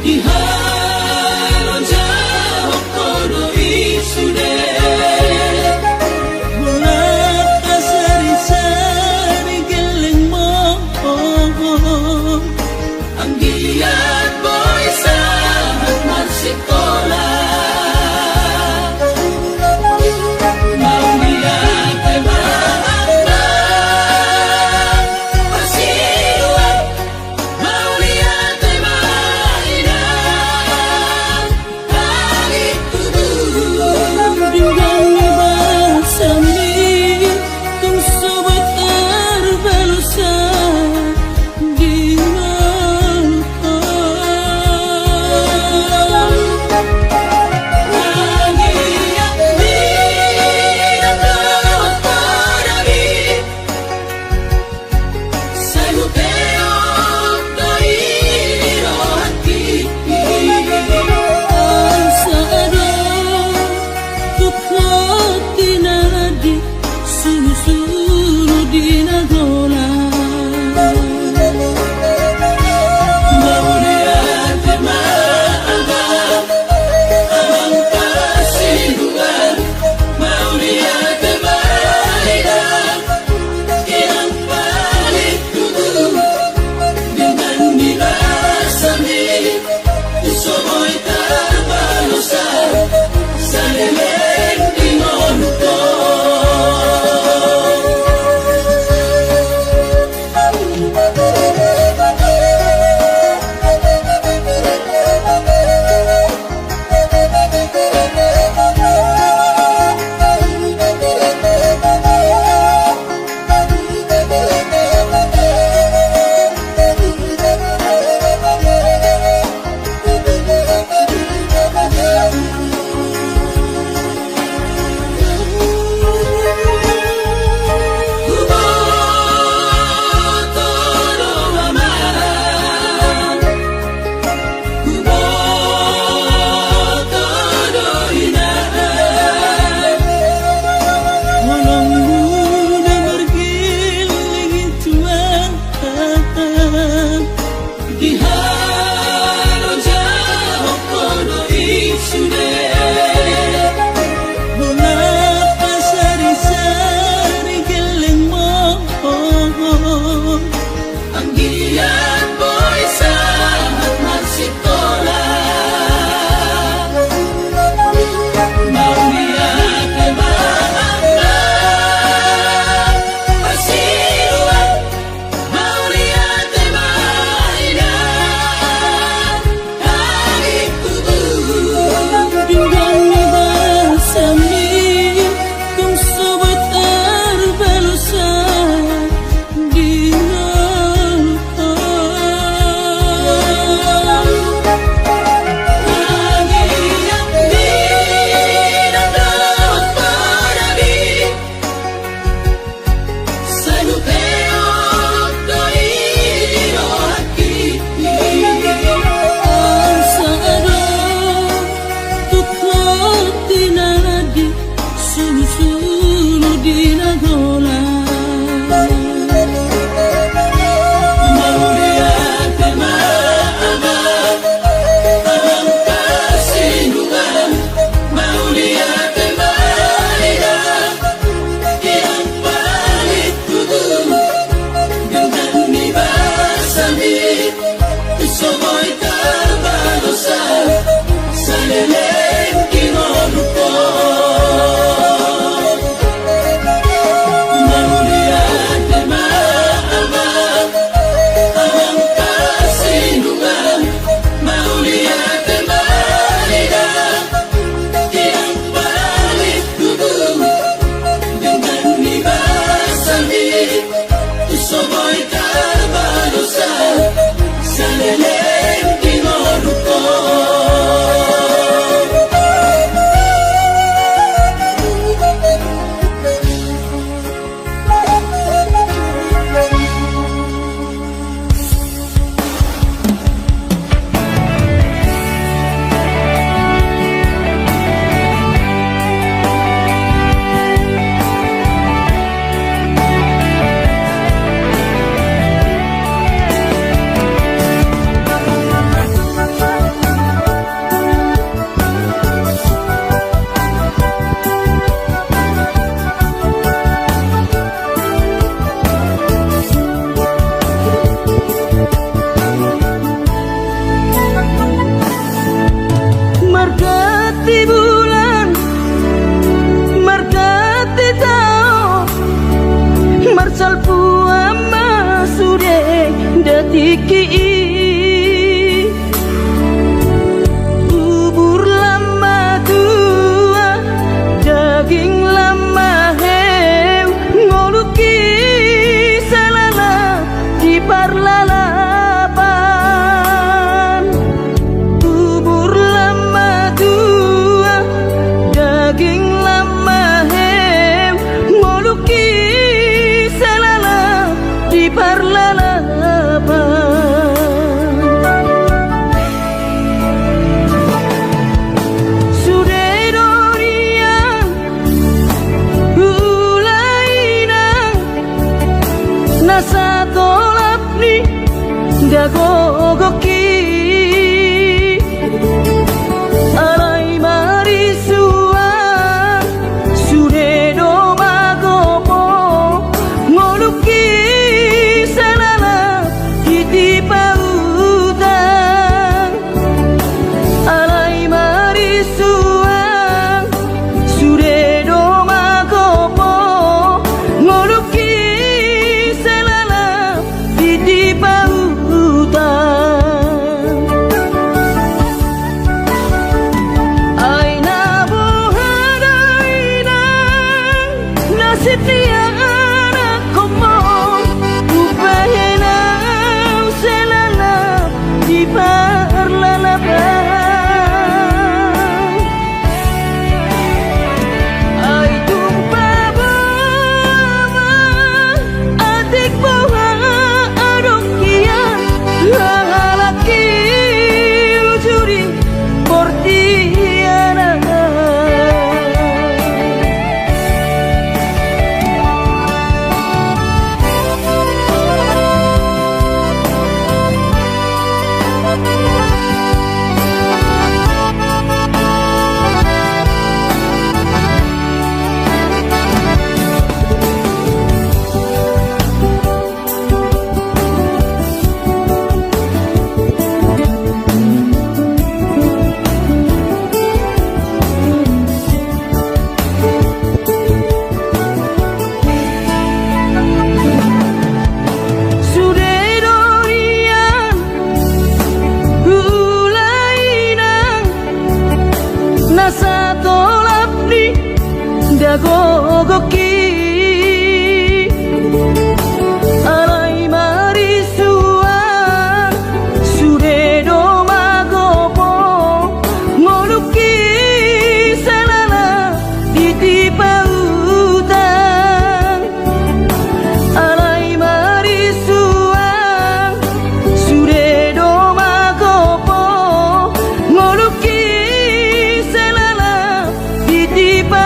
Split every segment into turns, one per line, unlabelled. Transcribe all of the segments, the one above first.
Ihalon jawab kono isude
Bulat kasari-sari geleng mo
ang giat boy sa magsikola Mauliat ay mahanda Pasiluan Mauliat ay mahina
markati bulan, markati tao, marsal puama sude datiki. Bubur lama tua, daging lama heu, ngoluki salala di parlalapan. Bubur lama tua, daging lama heu, ngoluki salala di parlalapan. Nasa tolap ni dagogoki, alay marisua sude do magopo, ngoluki salala titipautan. Alay marisua sude do magopo, ngoluki di pautan. Aina bohadaina nasib dia anak komo, upayana selala di parlalapan. Ay tumpah bawa adik bawa lalaki ujuri portiana. Nasa tolap ni dagogoki, alay marisua sude do magopo, ngoluki salala titipautan. Alay marisua sude do magopo, ngoluki di pautan.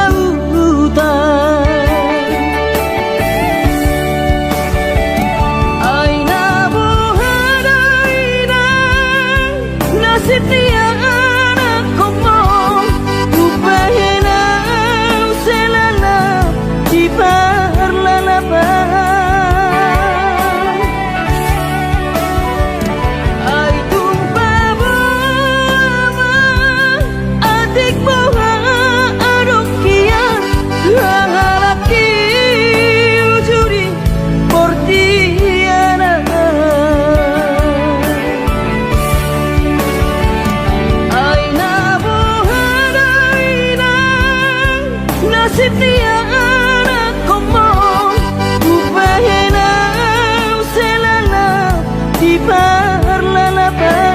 Aina bohadaina nasib dia anak komo, upayana selala di parlalapan. Ay tumpah bawa adik bawa lalaki ujuri portiana. Aina bohadaina nasib dia anak komo, upayana selala di parlalapan.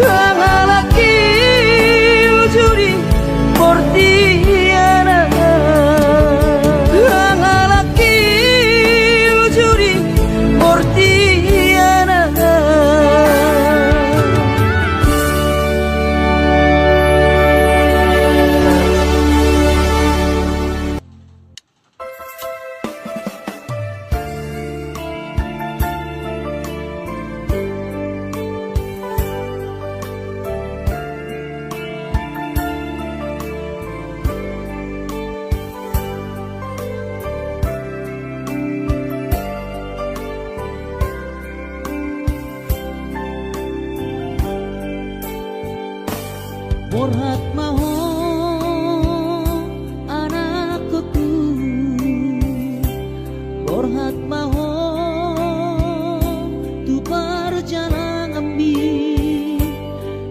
Lalaki ujuri portiana, lalaki ujuri Borhat maho anakku, borhat maho tu perjalanan ambi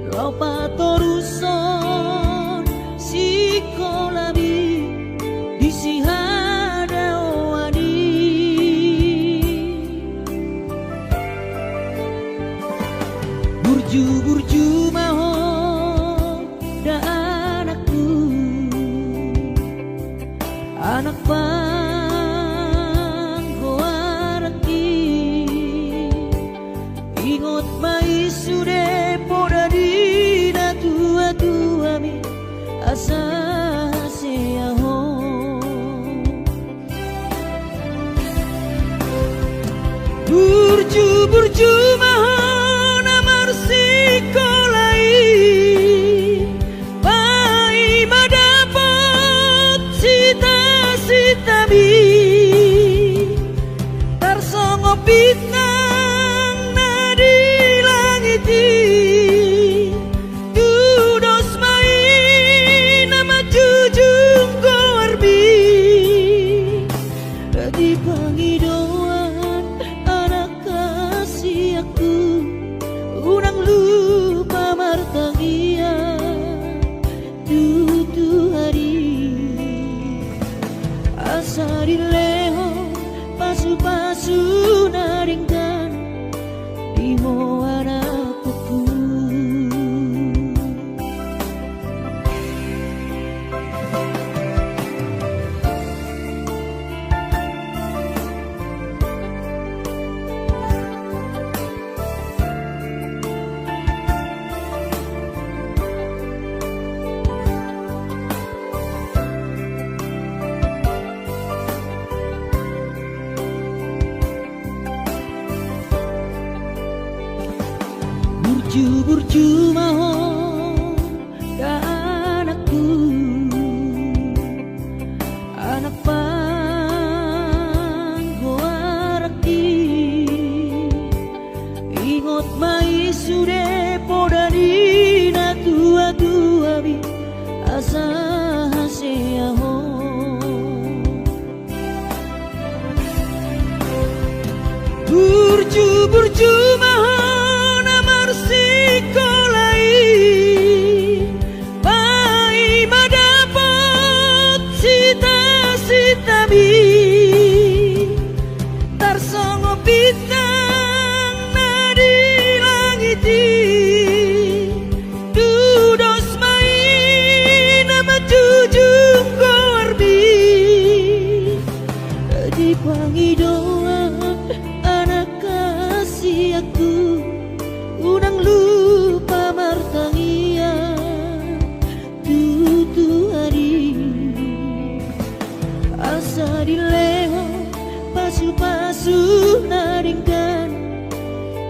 lopa toruson sikolabi disihada wani burju maho da anakku, anak panggoaraki ingot mai sude poda dina tua mi asa seaho burju maho namar sikolai pai madapat cita-cita mi tarsongo bintang nadi langit dudos mai nama jujung goarbi di pangidoan anak kasih aku unang lupa martangia tutu hari asa dileho pasu-pasu naringkan di anakku. Burju maho da anakku, anak panggoaraki ingot mai sude poda dina tua bi asa seaho burju maho sikolai pai madapat cita-cita mi tarsongo bintang nadi langit dudos mai nama jujung goarbi di pangidoan anak kasih aku unang lupa martangia tutu hari asa dileho pasu-pasu naringkan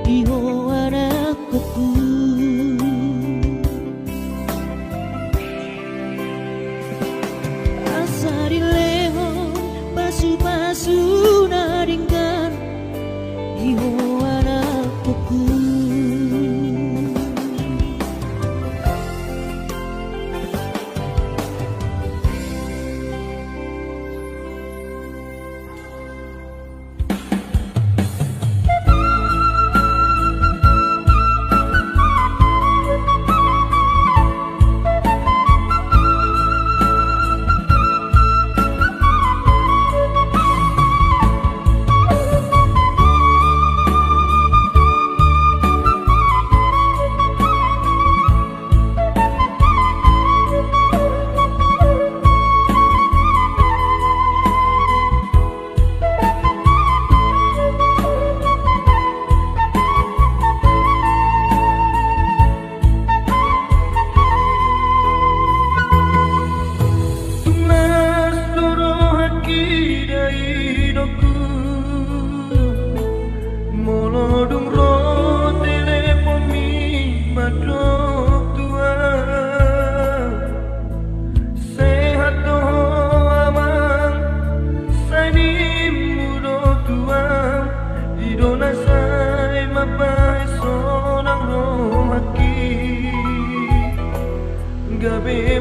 iho anakku. Asa dileho pasu-pasu naringkan iho anakku.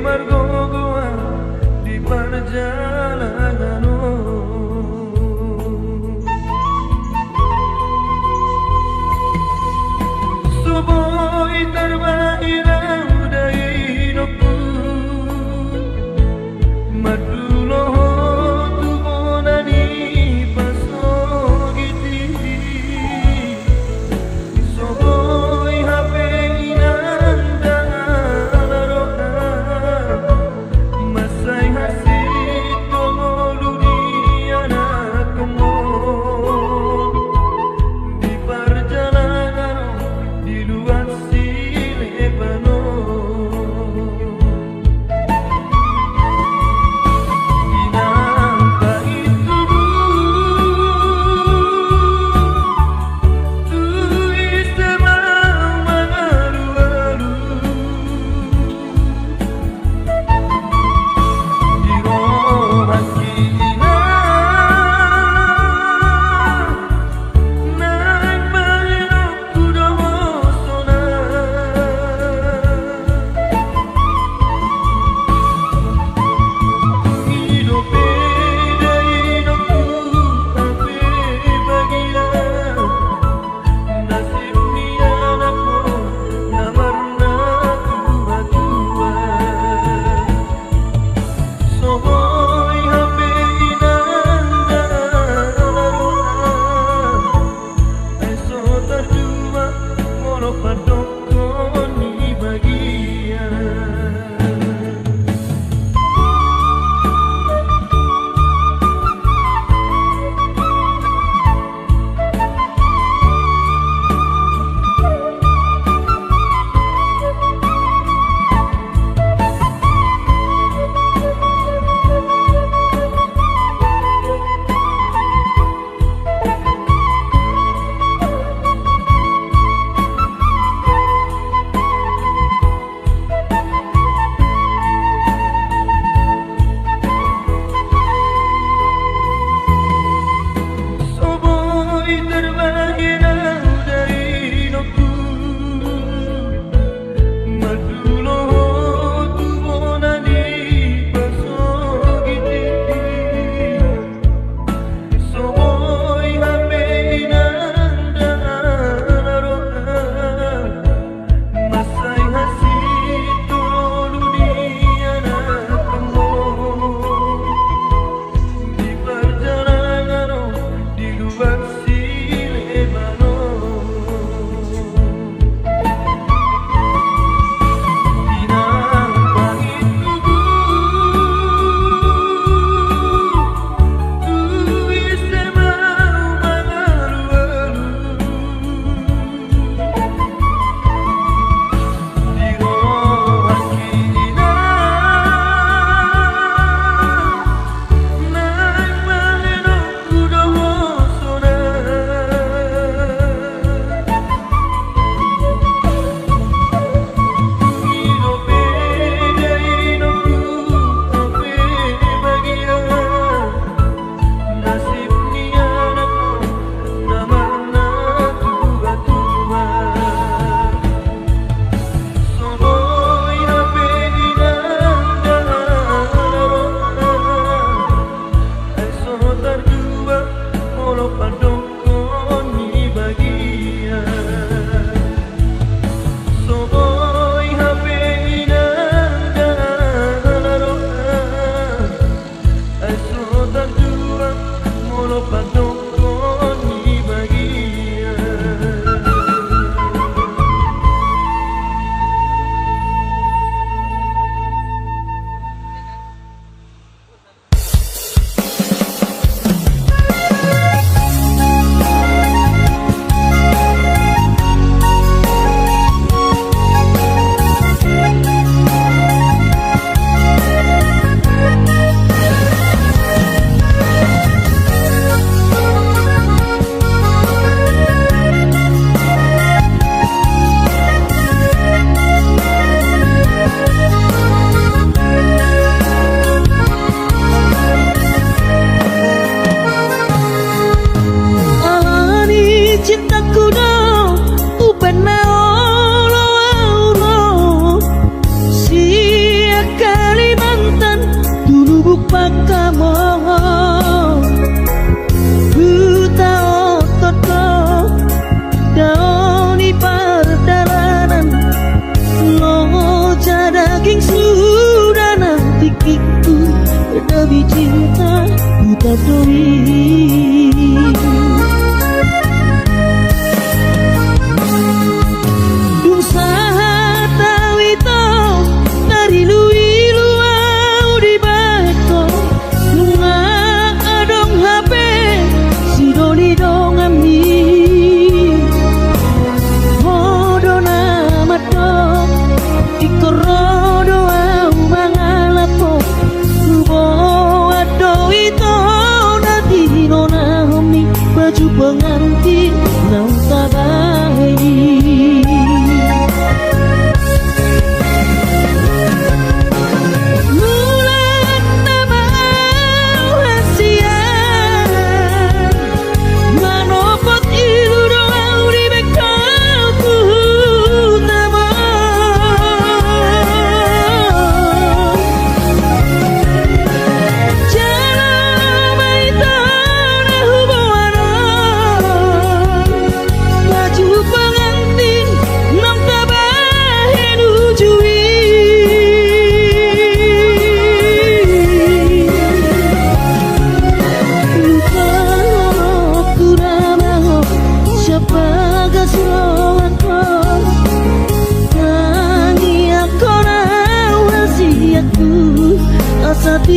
margogoa di perjalanan. Suboy terbairau dari hidupku, maduloho tubonani pasogiti. Suboy hape inanda naroka,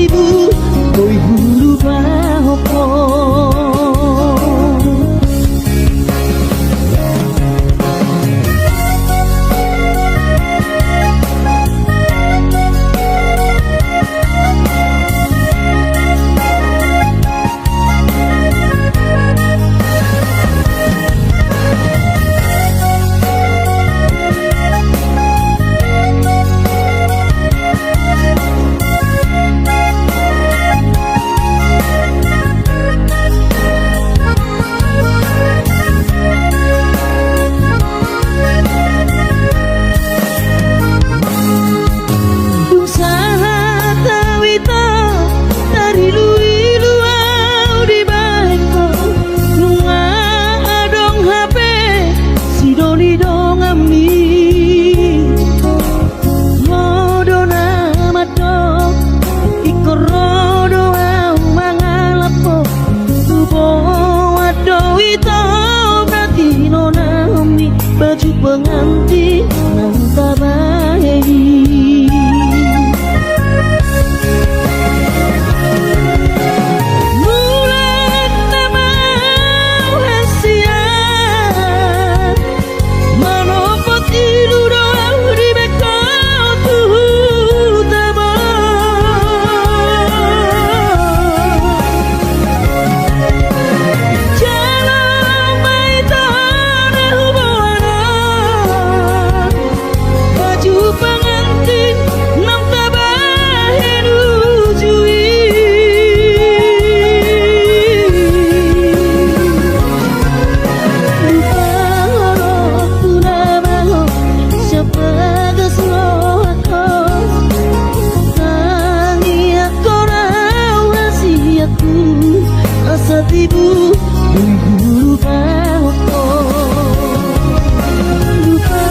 ibu Doi guru bahopo baju pengantin nang tabahi mulan nama rahasia manopo tilu doa di beko tuh tabo jalan maitan hubungan baju pengantin nam tabahe nujui lupa horo tunamaho siapa geslo aku tangi aku rahasiaku asa tibu lupa aku lupa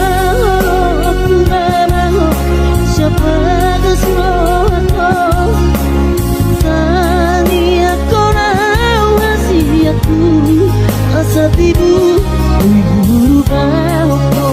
aku namaho siapa geslo aku tangi aku rahasiaku asa tibu lupa aku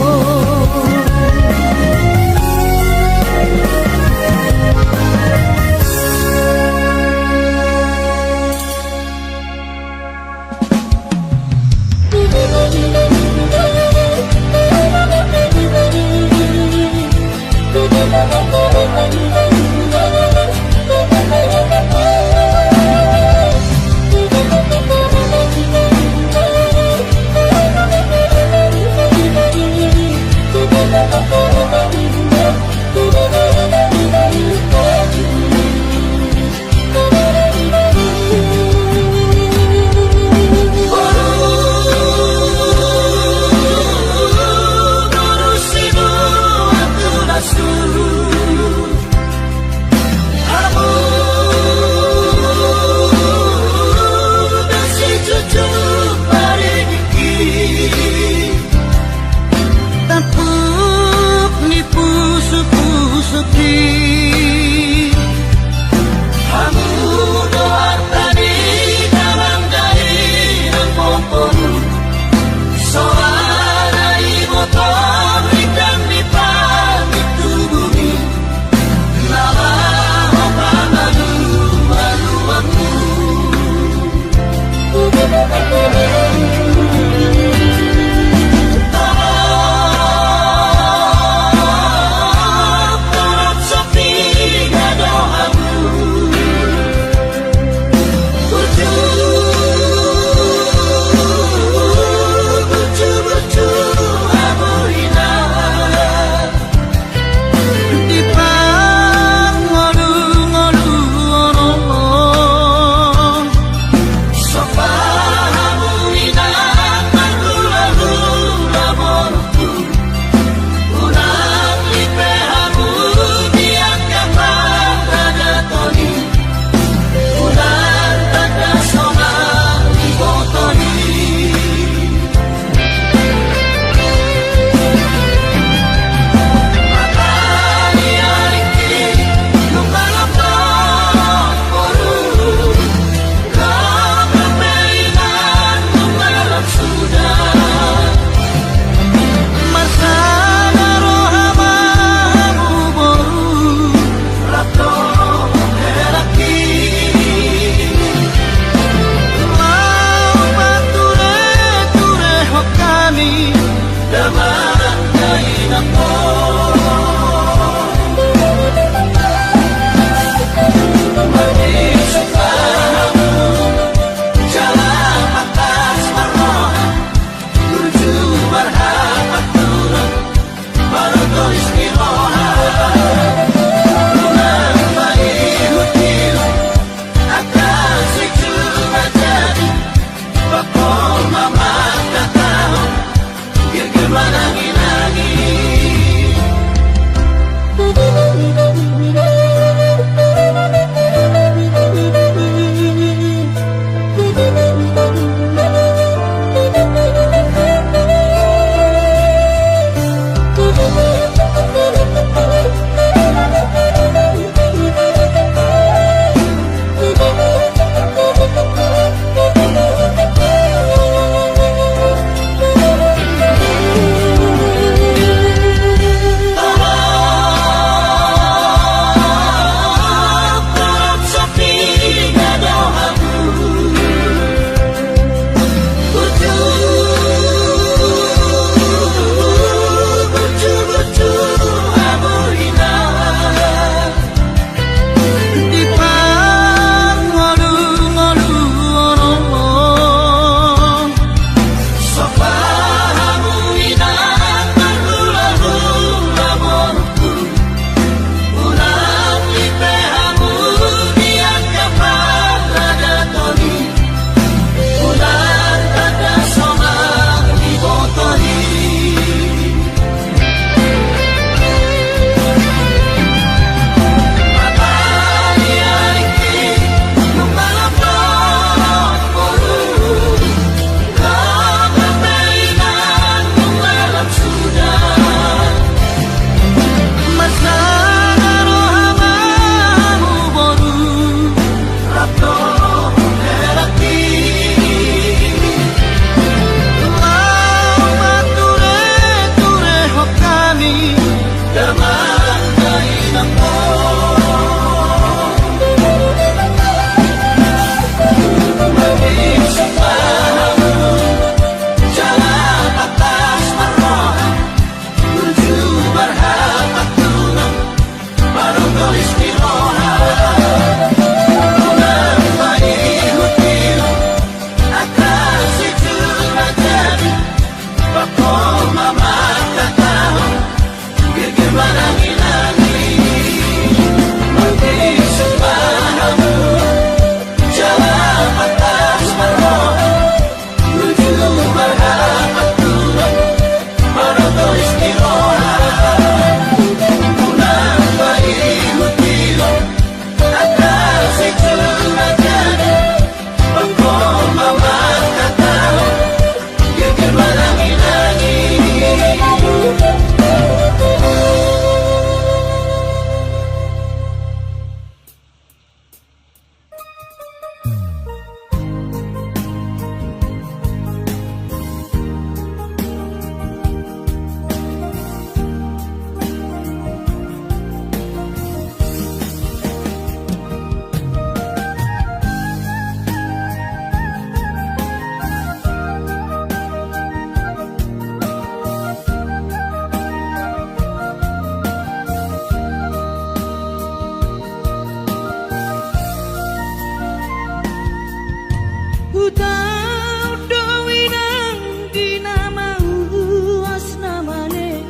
Butau dowinang dinamau asnamane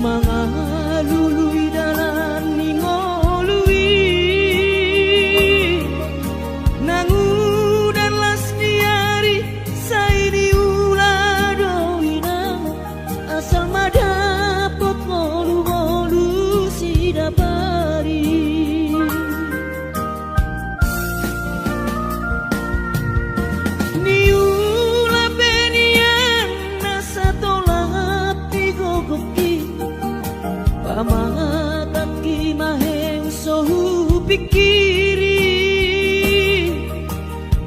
mangalului dalan ningolui nangudan lasniari saidi ula dowinang asal madapot ngolu-ngolu sidapari niula benian nasa tolak pigogoki pamatan ki maheng sohu pikiri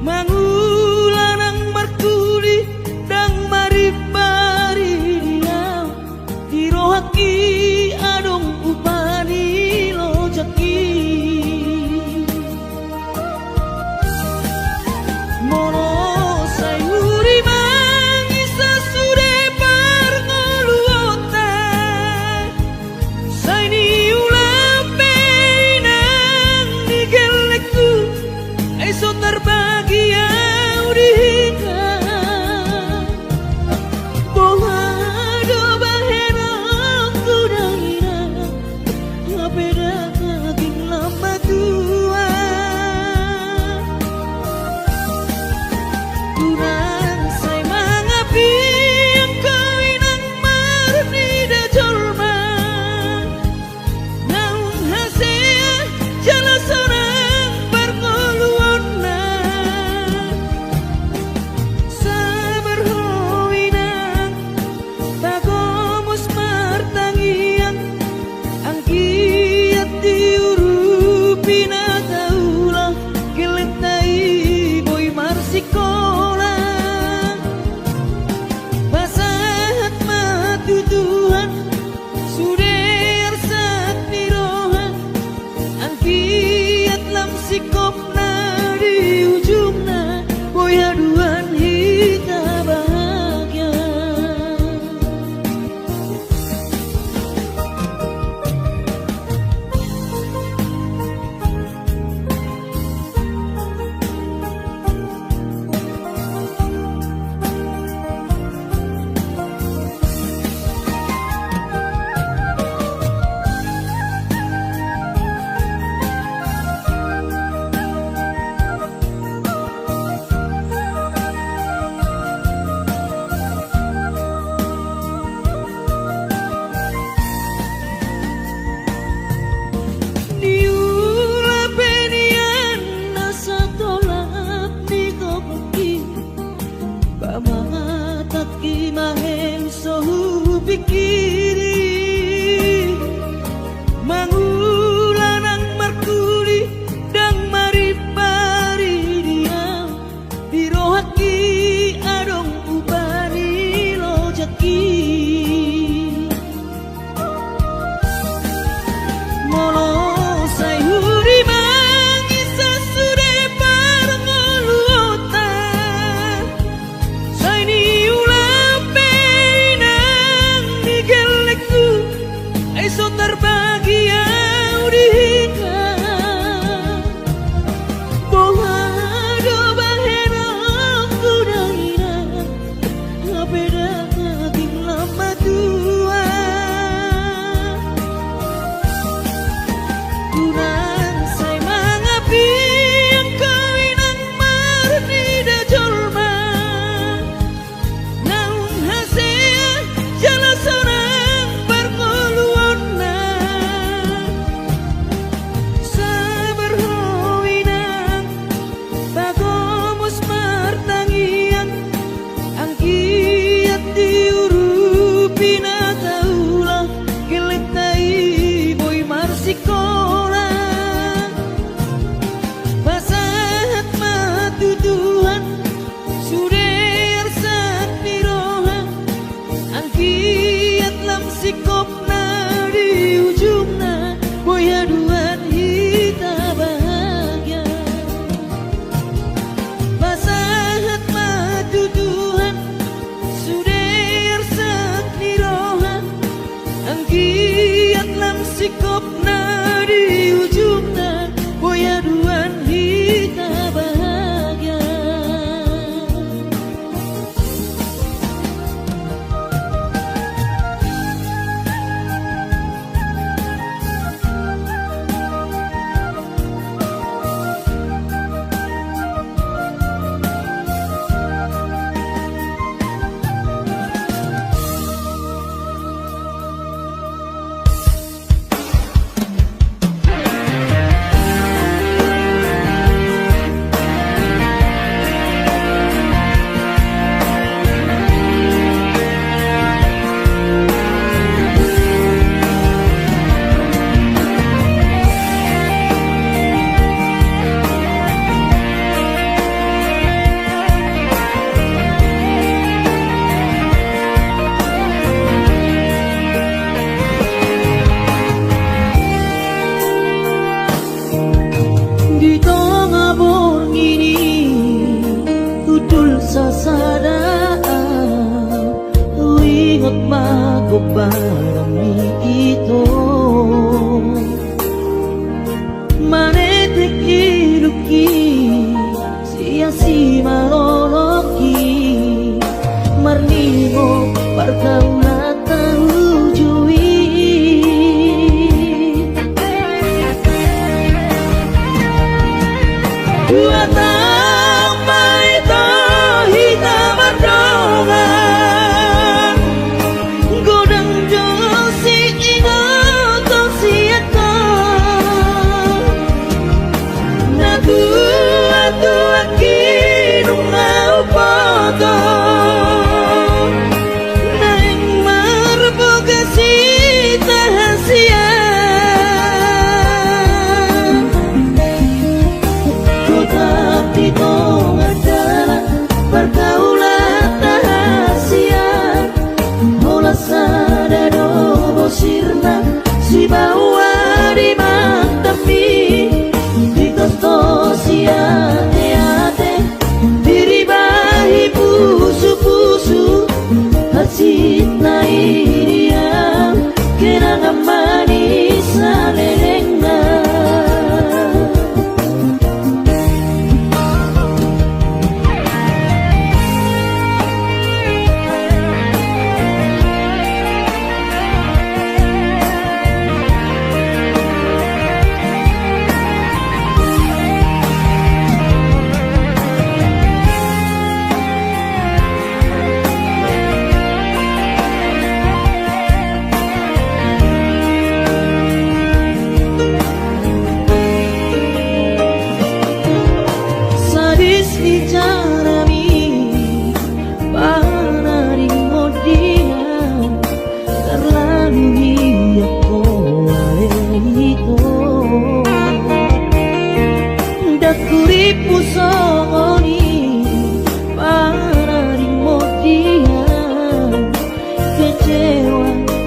mangulanang markuli dang maribari diam dirohaki adong upani lojaki mono sayuri mangisa sude parngoluota saini ulampe nang digelek di tengah bor ini tutul sasada ingot magobarami ito manetek iluki siya si maroloki marningo parkaulatan ujui Duatang maito hita mardongan Godang josi inoto siato Natu atu akinung naupoto Naing marbogasi tahasia Itong adalah pergaulan tahasian Ola sadado bosirna si bawa di mantapi Di tosto si ate-ate Diribahi pusu-pusu Hasit na iriam Kenangan manis na leleng na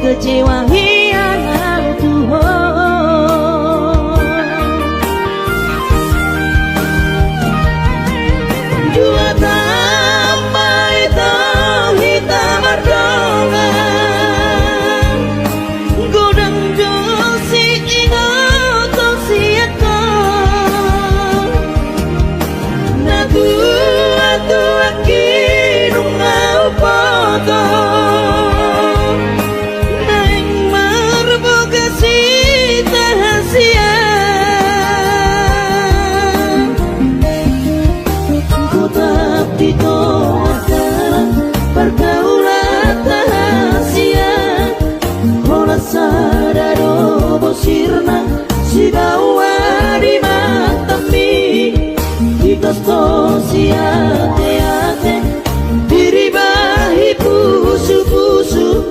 Kecewa hianat Tuhan Dua tambah itu hitam mardongan Godang josi inoto siato Natu atu akinung naupoto Pergaulan tahasian Ola sadado bosirna si bawa di mantapi Di tosto si ate-ate Diribahi pusu-pusu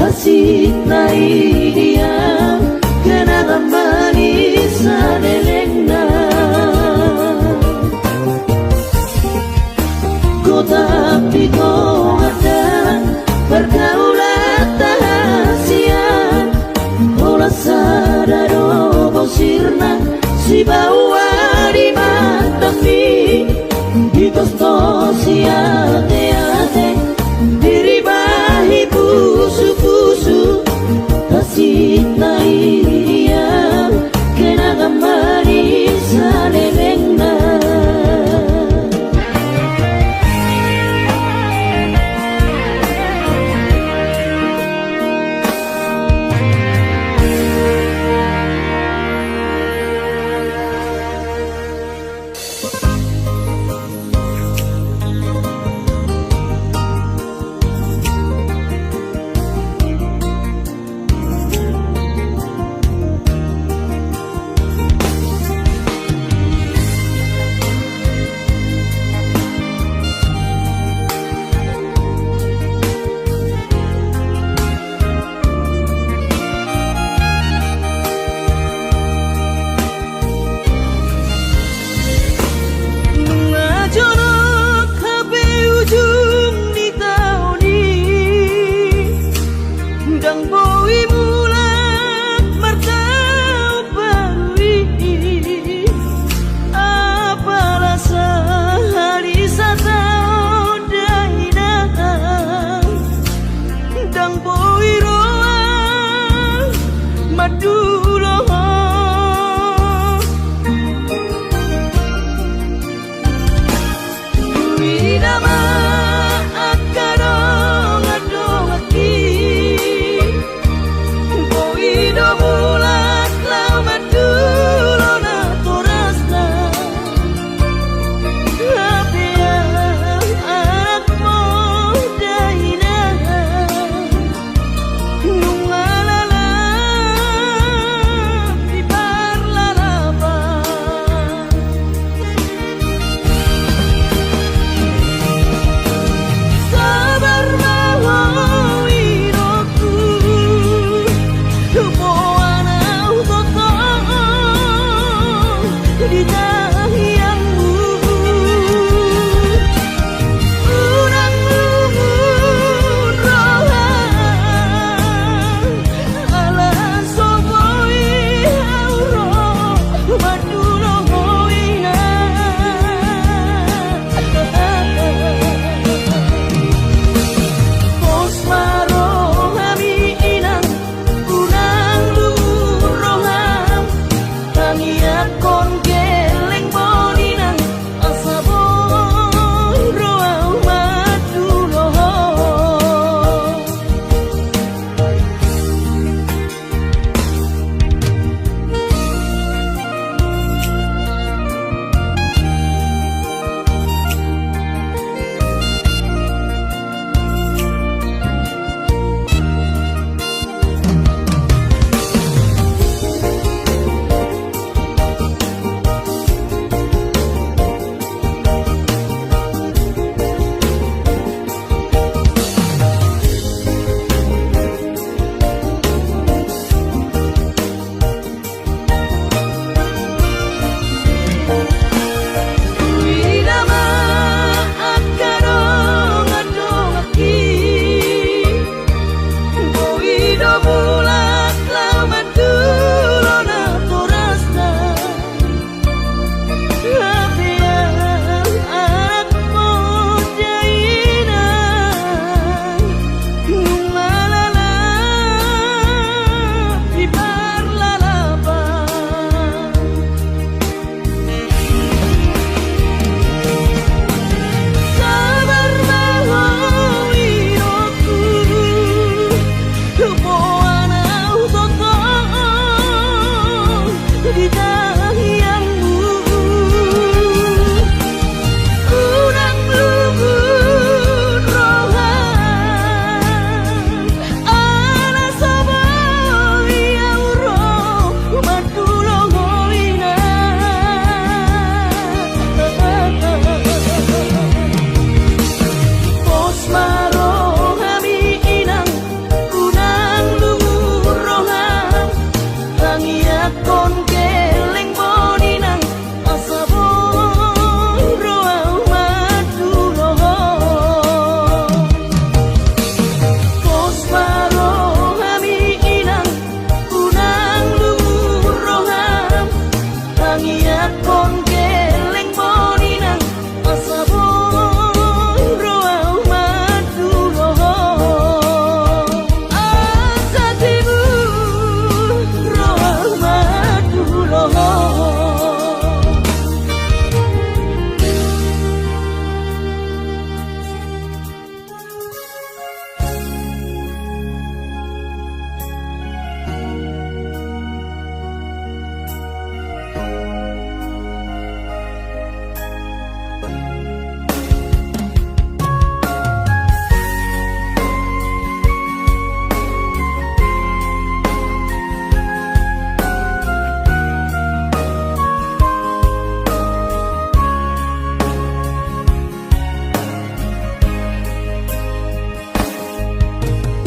Hasit na iriam Kenangan manis na leleng na Tapi kau adalah pergaulan tahasian Ola sadado bosirna si bawa di mantapi Di tosto si ate-ate Diribahi pusu-pusu Hasit na iriam Kenangan manis na leleng na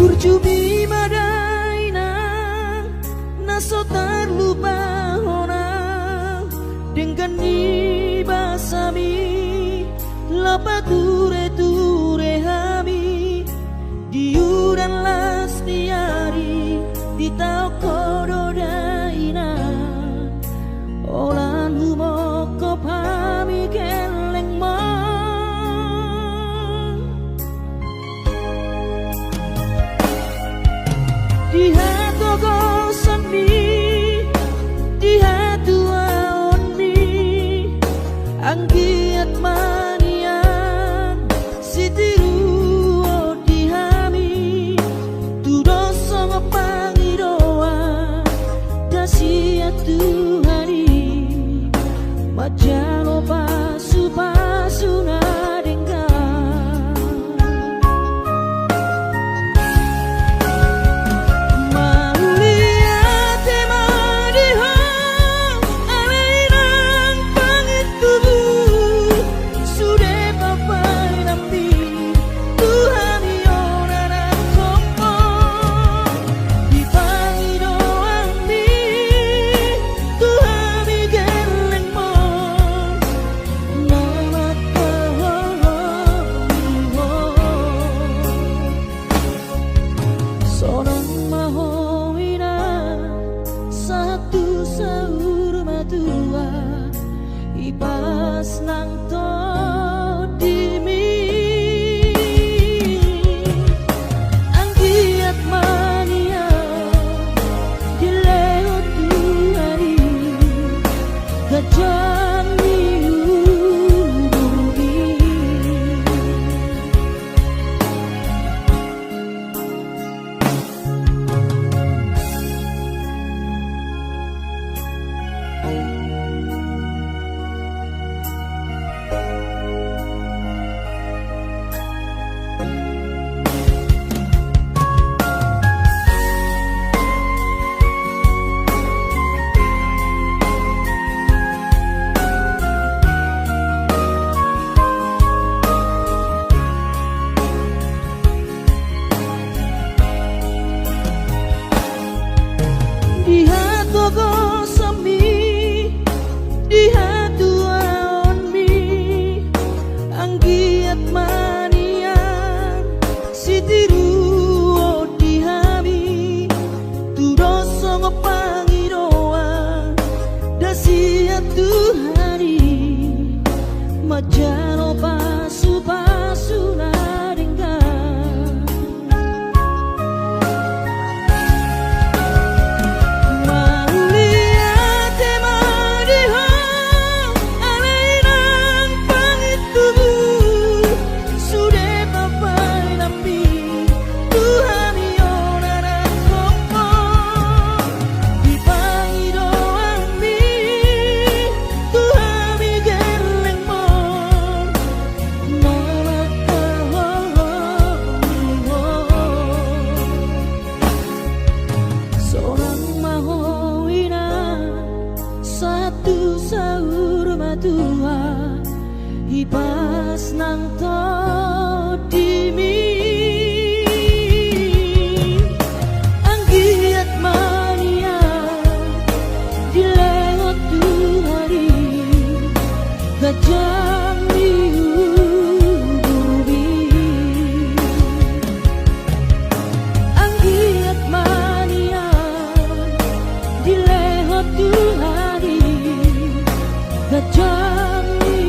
Urjubi madaina naso terlupa hona dengan di basami lapa ture hami diuran lastiari di tau kododaina olan humoko pami keleng mo di hatu gosan di hatu aoni anggiat manian sitiru di hami tudoso pangiroa dasia Tuhani majano pasu nadengka Geleng mo Ipas nang to dimi anggiat mania dilewat hari gajah miubi Majano pasu-pasu naringgan Mauliat temadiho alainang pangitu Sudah papai napi Tuhan yonanan kompo Di pangidoan mi Tuhan mi gerleng mo Seorang mahowina satu sahur matua Ipas nang to dimi anggiat mania dilewat tu hari gajah miubi anggiat mania dilewat tu hari gajah miubi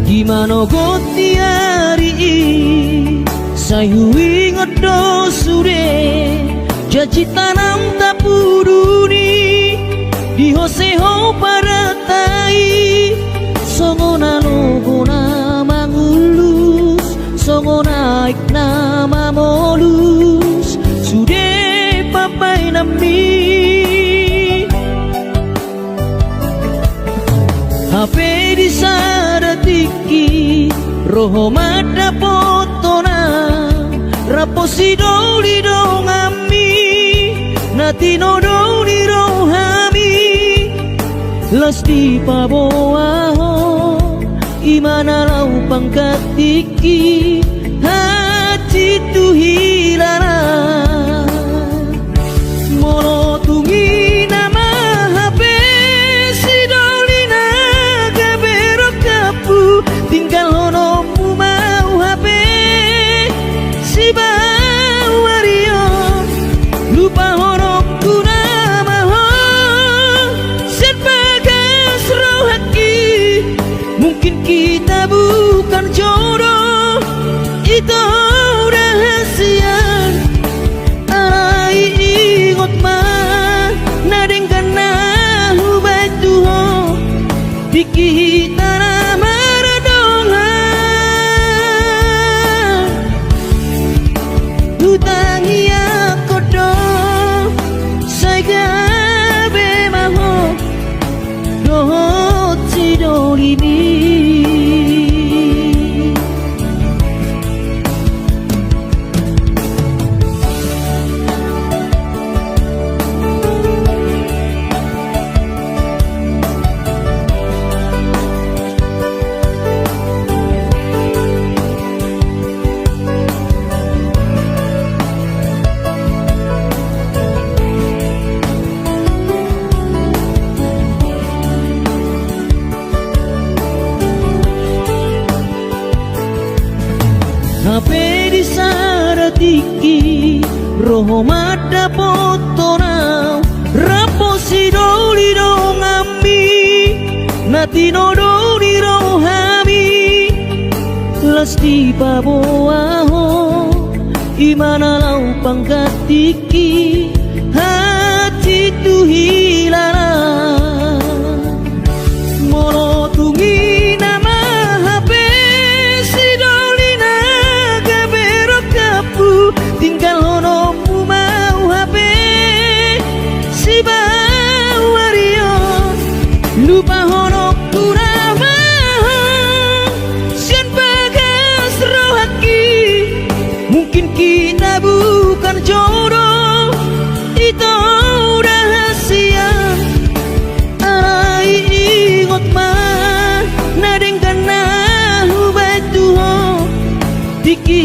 Gimana goti hari sayu ingat do sure jaji tanam tapuduni di hoseho paratai songona logona mangulus songona ik nama molus sude papai nami HP di sadatiki roho mada potona raposi doli dongami natino doli rohami lasti paboaho imana lau pangkatiki hati tu hilara mono tungi nama HP si doli naga berok kapu tinggal honomu mau HP si bau wario lupa honokku nama ho sebagai rohaki mungkin kita bukan jodoh itu rahasia alai ingot mah nadengkan nahu batu ho dikita nama HP di saratiki roho mada potonau rapo si doli dong ami nati no doli rohami lasti paboaho imana lau pangkatiki hati tu hilala mono tungi nama HP si doli naga berok kapu tinggal hono mu mau HP si bawario lupa hono kurama sian bagas rohaki mungkin kita bukan jodoh itu rahasia arai ingot mah nadeng kana hubatuho diki